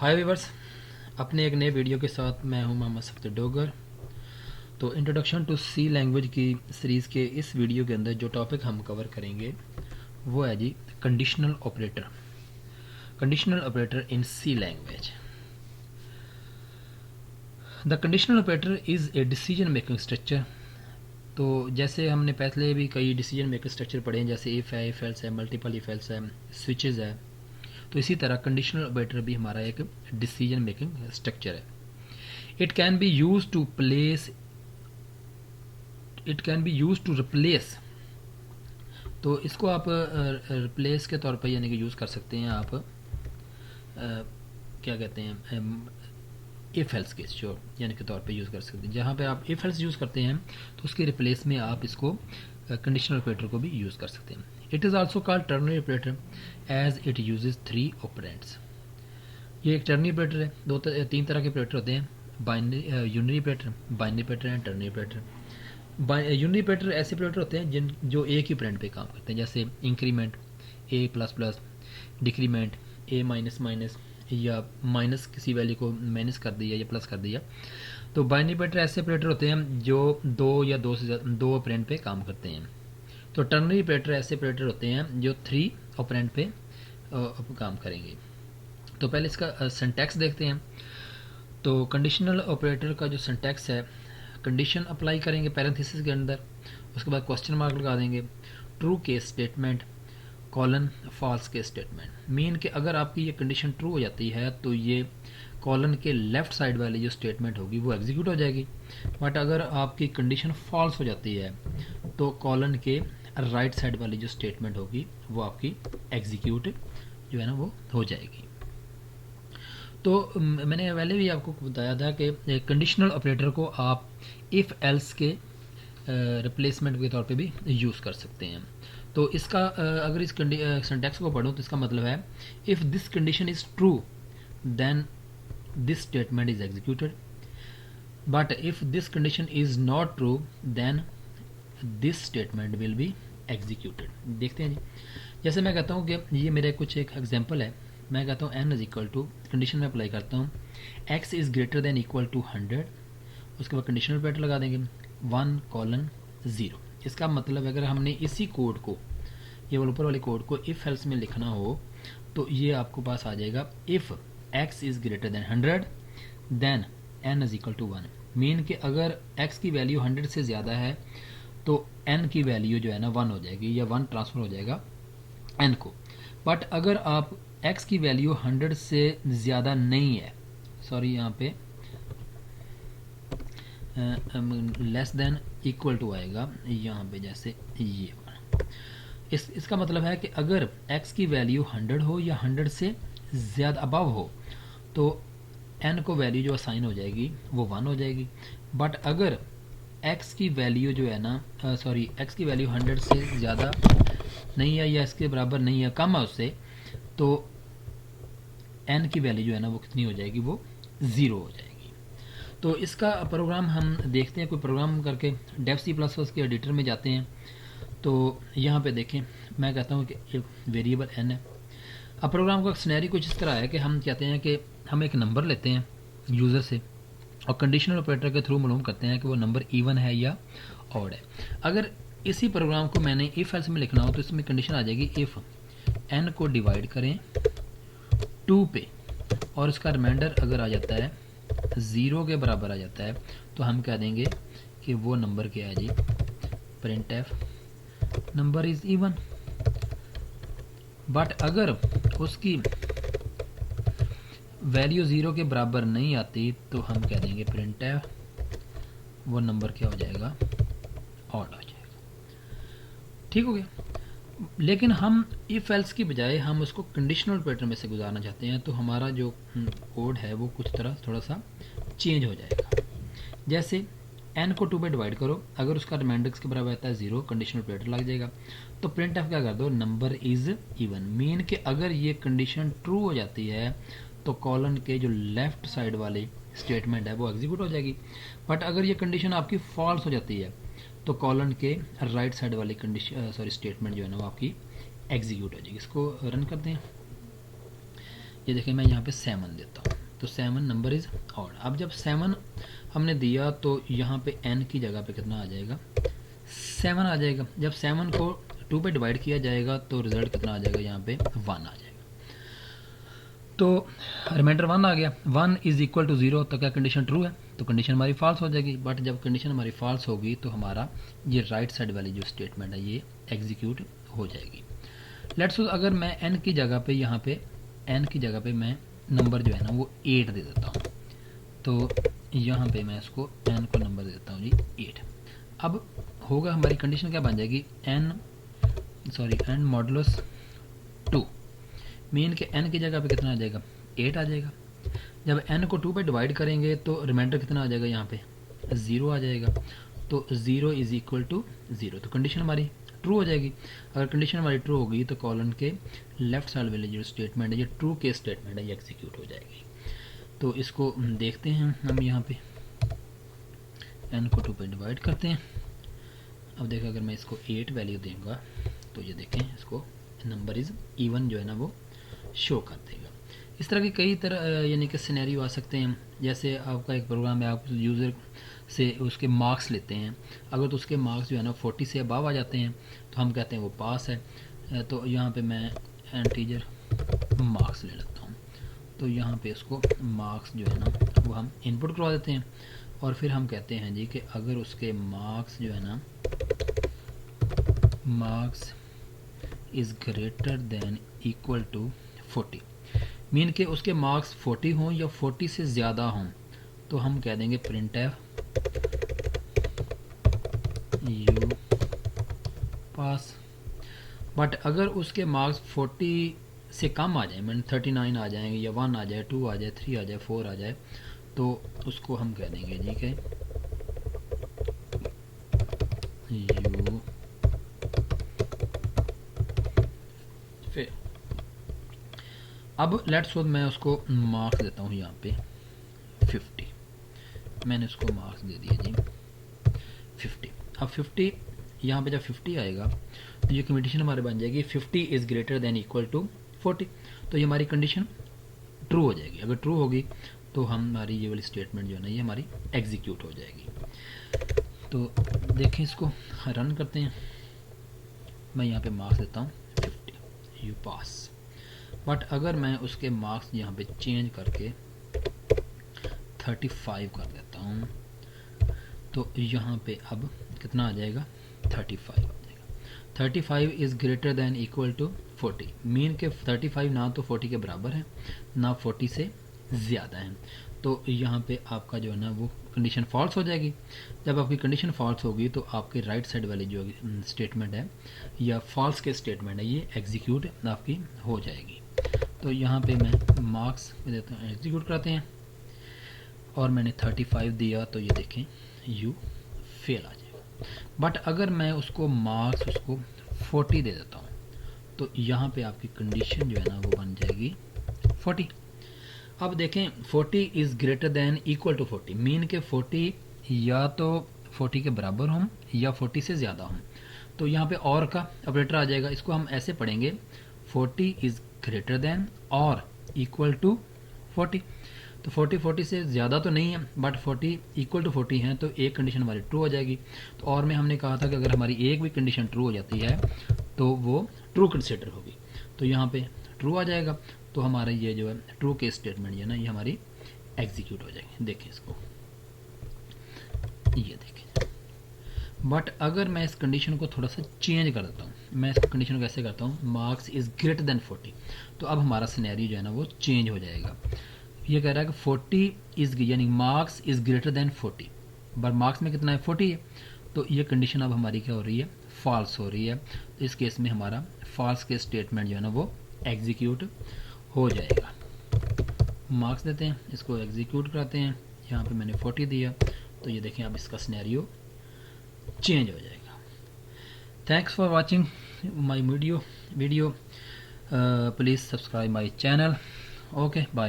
हाय viewers, अपने एक नए वीडियो के साथ मैं हूं मोहम्मद सफ़दर डोगर। तो इंट्रोडक्शन टू सी लैंग्वेज की सीरीज़ के इस वीडियो के अंदर जो टॉपिक हम कवर करेंगे वो है जी conditional operator. Conditional operator in C language. The conditional operator is a decision making structure. तो जैसे हमने पहले भी कई डिसीजन मेकिंग स्ट्रक्चर पढ़े हैं, जैसे इफ़ है, इफ एल्स है, मल्टीपल इफ एल्स है, स्विचेस है। तो इसी तरह कंडीशनल ऑपरेटर भी हमारा एक डिसीजन मेकिंग स्ट्रक्चर है। It can be use to place it can be use to replace. तो इसको आप रिप्लेस के तौर पर यानी कि यूज़ कर सकते हैं आप क्या कहते हैं इफ़ एल्स केस जो यानी के तौर पे यूज़ कर सकते हैं। जहाँ पे आप इफ़ एल्स यूज़ करते हैं तो उसके रिप्लेस में आप इसको कंडीशनल ऑपरेटर को भी यूज़ कर सकते हैं। It is also called ternary operator as it uses 3 operands. ये एक टर्नरी ऑपरेटर है। तीन तरह के ऑपरेटर होते हैं, unary operator, binary operator and ternary operator. Unary operator ऐसे ऑपरेटर होते हैं जो एक ही ऑपरेंड पे काम करते हैं, जैसे इंक्रीमेंट ए प्लस प्लस, डिक्रीमेंट ए माइनस माइनस, या माइनस किसी वैल्यू को माइनस कर दिया या प्लस कर दिया। तो बाइनरी ऑपरेटर ऐसे ऑपरेटर होते हैं जो दो ऑपरेंड पे काम करते हैं। तो टर्नरी ऑपरेटर ऐसे ऑपरेटर होते हैं जो 3 ऑपरेंड पे काम करेंगे। तो पहले इसका सिंटैक्स देखते हैं। तो कंडीशनल ऑपरेटर का जो सिंटैक्स है, कंडीशन अप्लाई करेंगे पैरेंथेसिस के अंदर, उसके बाद क्वेश्चन मार्क लगा देंगे, true case statement, colon false case statement. Mean कि अगर आपकी ये कंडीशन ट्रू हो जाती है तो ये कॉलन के लेफ्ट साइड वाली जो स्टेटमेंट होगी वो एग्जीक्यूट हो जाएगी। बट अगर आपकी कंडीशन फॉल्स हो जाती है तो कॉलन के राइट साइड वाली जो स्टेटमेंट होगी वो आपकी एग्जीक्यूट जो है ना वो हो जाएगी। तो मैंने पहले भी आपको बताया था कि कंडीशनल ऑपरेटर को आप इफ़ एल्स के रिप्लेसमेंट के तौर पे भी यूज़ कर सकते हैं। तो इसका अगर इस सिंटैक्स को पढ़ो तो इसका मतलब है, if this condition is true then this statement is executed, but if this condition is not true then this statement will be executed. देखते हैं जी, जैसे मैं कहता हूँ कि ये मेरे कुछ एक एग्जाम्पल है। मैं कहता हूँ n is equal to, condition में अप्लाई करता हूँ, x is greater than equal to 100। उसके बाद कंडीशनल ऑपरेटर लगा देंगे 1:0। इसका मतलब अगर हमने इसी कोड को, ये वाले ऊपर वाले कोड को इफ़ एल्स में लिखना हो तो ये आपको पास आ जाएगा, if x is greater than 100 then n is equal to 1। Mean कि अगर x की वैल्यू 100 से ज़्यादा है तो n की वैल्यू जो है ना 1 हो जाएगी, या 1 ट्रांसफ़र हो जाएगा n को। बट अगर आप x की वैल्यू 100 से ज़्यादा नहीं है, सॉरी यहाँ पे लेस देन इक्वल टू आएगा यहाँ पे, जैसे ये इसका मतलब है कि अगर x की वैल्यू 100 हो या 100 से ज़्यादा अबव हो तो n को वैल्यू जो असाइन हो जाएगी वो 1 हो जाएगी। बट अगर x की वैल्यू जो है ना x की वैल्यू 100 से ज़्यादा नहीं है या इसके बराबर नहीं है, कम है उससे, तो n की वैल्यू जो है ना वो कितनी हो जाएगी, वो 0 हो जाएगी। तो इसका प्रोग्राम हम देखते हैं, कोई प्रोग्राम करके डेव सी प्लस प्लस के एडिटर में जाते हैं। तो यहाँ पे देखें, मैं कहता हूँ कि एक वेरिएबल n है। अब प्रोग्राम का सिनेरियो कुछ इस तरह है कि हम कहते हैं कि हम एक नंबर लेते हैं यूज़र से और कंडीशनल ऑपरेटर के थ्रू मालूम करते हैं कि वो नंबर इवन है या ऑड है। अगर इसी प्रोग्राम को मैंने इफ़ एल्स में लिखना हो तो इसमें कंडीशन आ जाएगी, इफ़ n को डिवाइड करें 2 पे और इसका रिमाइंडर अगर आ जाता है 0 के बराबर आ जाता है तो हम कह देंगे कि वो नंबर क्या है जी, printf number is even. But अगर उसकी वैल्यू 0 के बराबर नहीं आती तो हम कह देंगे प्रिंट एफ वो नंबर क्या हो जाएगा, ऑड हो जाएगा। ठीक हो गया। लेकिन हम इफ़ एल्स की बजाय हम उसको कंडीशनल ऑपरेटर में से गुजारना चाहते हैं, तो हमारा जो कोड है वो कुछ तरह थोड़ा सा चेंज हो जाएगा। जैसे n को 2 पे डिवाइड करो, अगर उसका रिमाइंडर के बराबर आता है 0, कंडीशनल ऑपरेटर लग जाएगा। तो प्रिंट एफ क्या कर दो, नंबर इज़ इवन। मीन कि अगर ये कंडीशन ट्रू हो जाती है तो कॉलन के जो लेफ्ट साइड वाली स्टेटमेंट है वो एग्जीक्यूट हो जाएगी। बट अगर ये कंडीशन आपकी फॉल्स हो जाती है तो कॉलन के राइट साइड वाली कंडीशन स्टेटमेंट जो है ना वो आपकी एग्जीक्यूट हो जाएगी। इसको रन करते हैं। ये देखिए मैं यहाँ पे 7 देता हूँ, तो 7 नंबर इज़ ऑड। अब जब 7 हमने दिया तो यहाँ पे n की जगह पे कितना आ जाएगा, 7 आ जाएगा। जब 7 को 2 पे डिवाइड किया जाएगा तो रिजल्ट कितना आ जाएगा, यहाँ पे 1 आ जाएगा। तो रिमाइंडर 1 आ गया। 1 इज इक्वल टू 0, तो क्या कंडीशन ट्रू है, तो कंडीशन हमारी फॉल्स हो जाएगी। बट जब कंडीशन हमारी फॉल्स होगी तो हमारा ये राइट साइड वाली जो स्टेटमेंट है ये एग्जीक्यूट हो जाएगी। लेट्स सपोज अगर मैं n की जगह पे यहाँ पे n की जगह पे मैं नंबर जो है ना वो 8 दे देता हूँ, तो यहाँ पे मैं इसको n को नंबर दे देता हूँ जी 8। अब होगा हमारी कंडीशन क्या बन जाएगी, n मॉडुलस 2, मीन के n की जगह पे कितना आ जाएगा, 8 आ जाएगा। जब n को 2 पे डिवाइड करेंगे तो रिमाइंडर कितना आ जाएगा, यहाँ पे 0 आ जाएगा। तो 0 इज इक्वल टू 0, तो कंडीशन हमारी ट्रू हो जाएगी। अगर कंडीशन हमारी ट्रू होगी तो कॉलन के लेफ्ट साइड वाली जो स्टेटमेंट है ये ट्रू के स्टेटमेंट है, ये एग्जीक्यूट हो जाएगी। तो इसको देखते हैं हम, यहाँ पे n को 2 पे डिवाइड करते हैं। अब देखो अगर मैं इसको 8 वैल्यू दूंगा तो ये देखें इसको नंबर इज़ इवन जो है ना वो शो कर देगा। इस तरह की कई तरह यानी कि सिनेरियो आ सकते हैं। जैसे आपका एक प्रोग्राम है, आप यूज़र से उसके मार्क्स लेते हैं, अगर तो उसके मार्क्स जो है ना 40 से अबव आ जाते हैं तो हम कहते हैं वो पास है। तो यहाँ पे मैं इंटीजर मार्क्स ले लेता हूँ, तो यहाँ पे उसको मार्क्स जो है ना वो हम इनपुट करवा देते हैं और फिर हम कहते हैं जी कि अगर उसके मार्क्स जो है ना marks is greater than equal to 40, mean के उसके मार्क्स 40 हों या 40 से ज़्यादा हों, तो हम कह देंगे print F you pass. But अगर उसके मार्क्स 40 से कम आ जाए, मीन 39 आ जाएंगे या 1 आ जाए, 2 आ जाए, 3 आ जाए, 4 आ जाए, तो उसको हम कह देंगे जी कि यू फिर। अब लेट्स सपोज मैं उसको मार्क्स देता हूँ यहाँ पे 50, मैंने उसको मार्क्स दे दिए जी 50। अब 50 यहाँ पे जब 50 आएगा तो ये कंडीशन हमारे बन जाएगी 50 is greater than equal to 40, तो ये हमारी कंडीशन ट्रू हो जाएगी। अगर ट्रू होगी तो हमारी ये वाली स्टेटमेंट जो है ना ये हमारी एग्जीक्यूट हो जाएगी। तो देखें इसको रन करते हैं। मैं यहाँ पे मार्क्स देता हूँ 50, यू पास। बट अगर मैं उसके मार्क्स यहाँ पे चेंज करके 35 कर देता हूँ तो यहाँ पे अब कितना आ जाएगा, 35 आ जाएगा। 35 is greater than equal to 40, mean के 35 ना तो 40 के बराबर है ना 40 से ज़्यादा है। तो यहाँ पे आपका जो है ना वो कंडीशन फॉल्स हो जाएगी। जब आपकी कंडीशन फॉल्स होगी तो आपके राइट साइड वाली जो स्टेटमेंट है या फॉल्स के स्टेटमेंट है ये एग्जीक्यूट आपकी हो जाएगी। तो यहाँ पे मैं मार्क्स देता हूँ, एग्जीक्यूट कराते हैं और मैंने 35 दिया तो ये देखें यू फेल आ जाएगा। बट अगर मैं उसको मार्क्स उसको 40 दे देता हूँ तो यहाँ पे आपकी कंडीशन जो है ना वो बन जाएगी 40। अब देखें 40 is greater than equal to 40, mean के 40 या तो 40 के बराबर हों या 40 से ज़्यादा हों, तो यहाँ पे और का ऑपरेटर आ जाएगा। इसको हम ऐसे पढ़ेंगे 40 इज़ ग्रेटर दैन और इक्वल टू 40। तो 40 से ज़्यादा तो नहीं है बट 40 इक्वल टू 40 है, तो एक कंडीशन हमारी ट्रू हो जाएगी। तो और में हमने कहा था कि अगर हमारी एक भी कंडीशन ट्रू हो जाती है तो वो ट्रू कंसिडर होगी, तो यहाँ पे ट्रू आ जाएगा। तो हमारा ये जो है ट्रू केस स्टेटमेंट है ना ये हमारी एग्जीक्यूट हो जाएगी। देखें इसको, ये देखें। बट अगर मैं इस कंडीशन को थोड़ा सा चेंज कर देता हूँ, मैं इस कंडीशन को कैसे करता हूँ, मार्क्स इज़ ग्रेटर देन 40, तो अब हमारा सिनेरियो जो है ना वो चेंज हो जाएगा। ये कह रहा है कि 40 इज़ यानी marks is greater then 40, but marks में कितना है 40 है, तो ये कंडीशन अब हमारी क्या हो रही है, फॉल्स हो रही है। तो इस केस में हमारा फॉल्स के स्टेटमेंट जो है ना वो एग्जीक्यूट हो जाएगा। मार्क्स देते हैं, इसको एग्जीक्यूट कराते हैं। यहाँ पे मैंने 40 दिया तो ये देखें अब इसका सिनेरियो चेंज हो जाएगा। Thanks for watching my video. Please subscribe my channel. Okay bye.